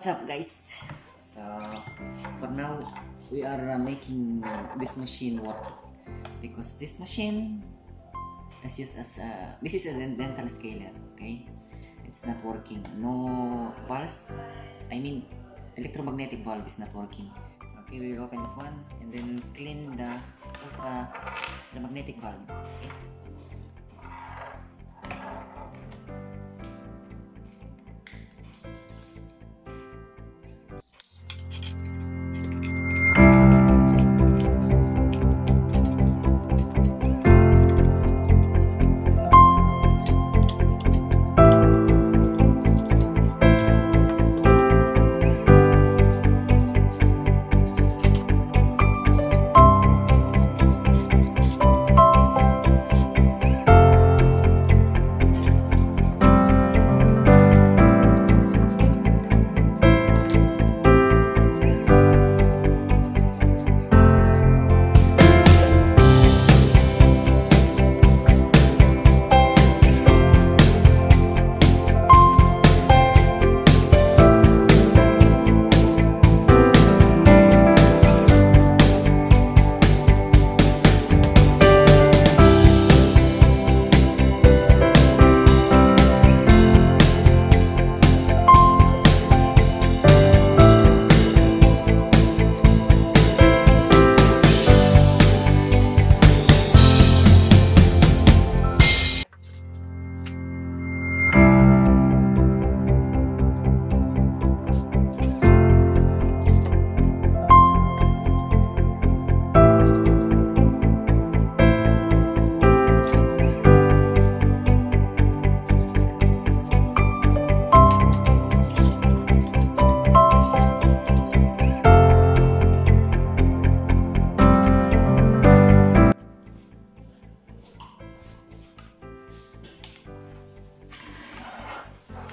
What's up, guys? So for now we are making this machine work because this machine is used as this is a dental scaler. Okay, it's not working. No pulse, I mean electromagnetic valve is not working. Okay, we will open this one and then clean the magnetic valve. Okay.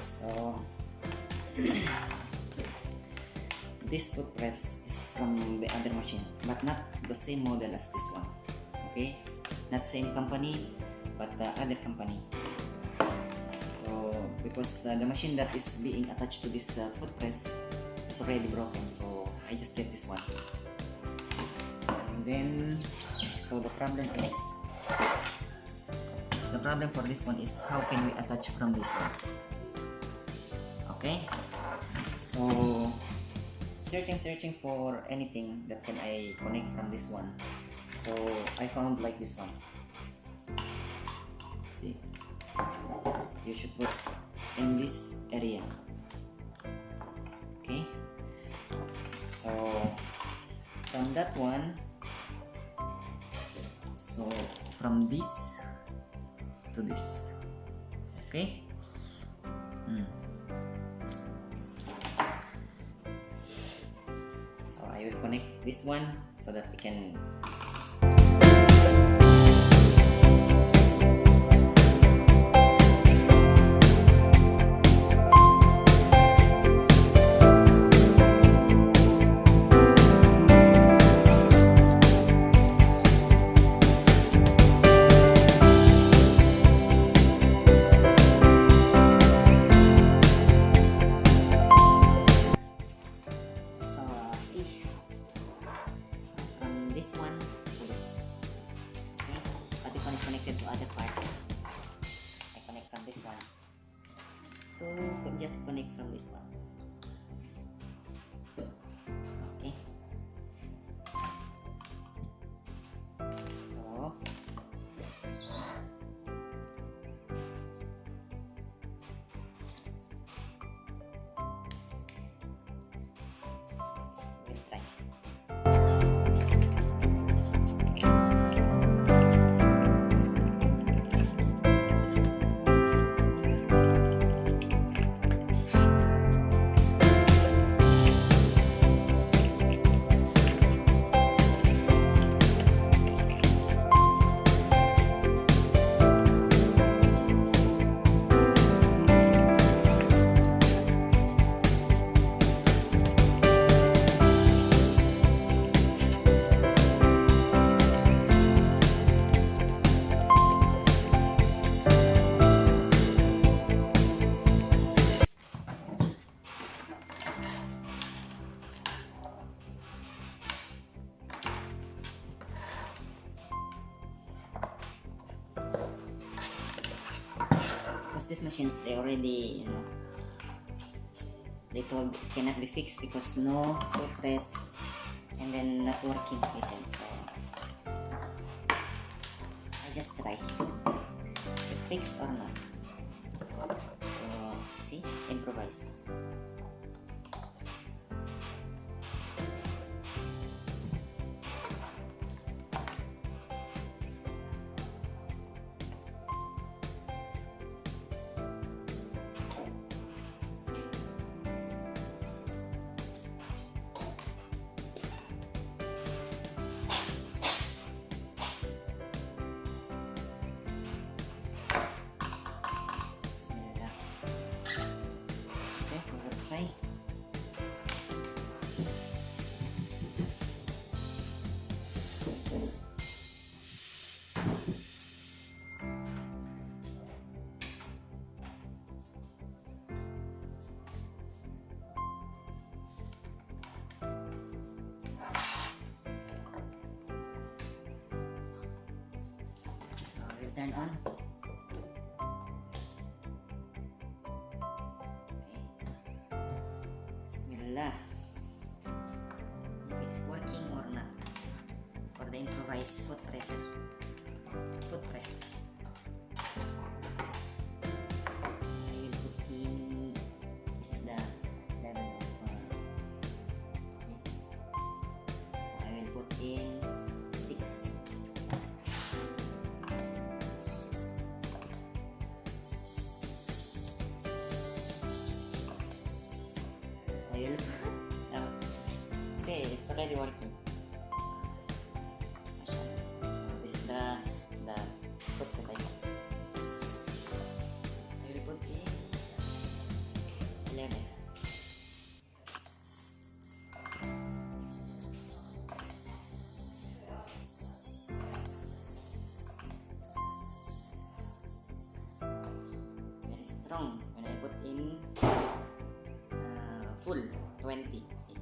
So this foot press is from the other machine, but not the same model as this one. Okay, not same company, but other company. So because the machine that is being attached to this foot press is already broken, so I just get this one. And then, so the problem for this one is how can we attach from this one? Okay, so searching for anything that can I connect from this one. So I found like this one. See, you should put in this area. Okay, so from that one, so from this to this. Okay. So I will connect this one so that we can this one these machines, they already, they told it cannot be fixed because no foot press and then not working, they said. So I just try to fix or not. So see, improvise. Try. So we'll turn on. If it is working or not for the improvised foot press. I will put in, this is the level of see, so I will put in 6. I will see, it's already working. This is the foot press I will put in 11. Very strong when I put in full 20. See.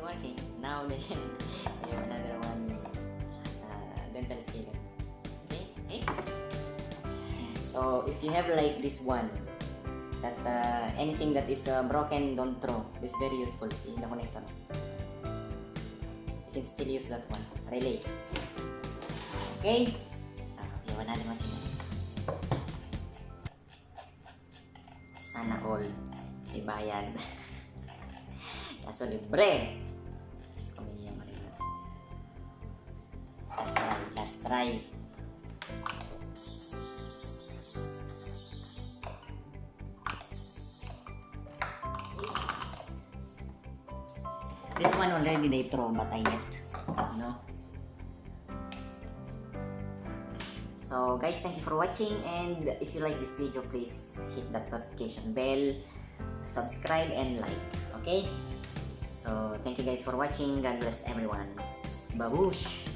Working. Now they have another one dental scaler. Okay? So if you have like this one, that anything that is broken, don't throw. This is very useful. See the connector. You can still use that one. Relays. Okay? So we have another machine. Sana all ibayad. Kaso libre. Last try. This one already they throw, but I yet, So guys, thank you for watching, and if you like this video, please hit that notification bell, subscribe and like, okay? So thank you guys for watching. God bless everyone. Babush!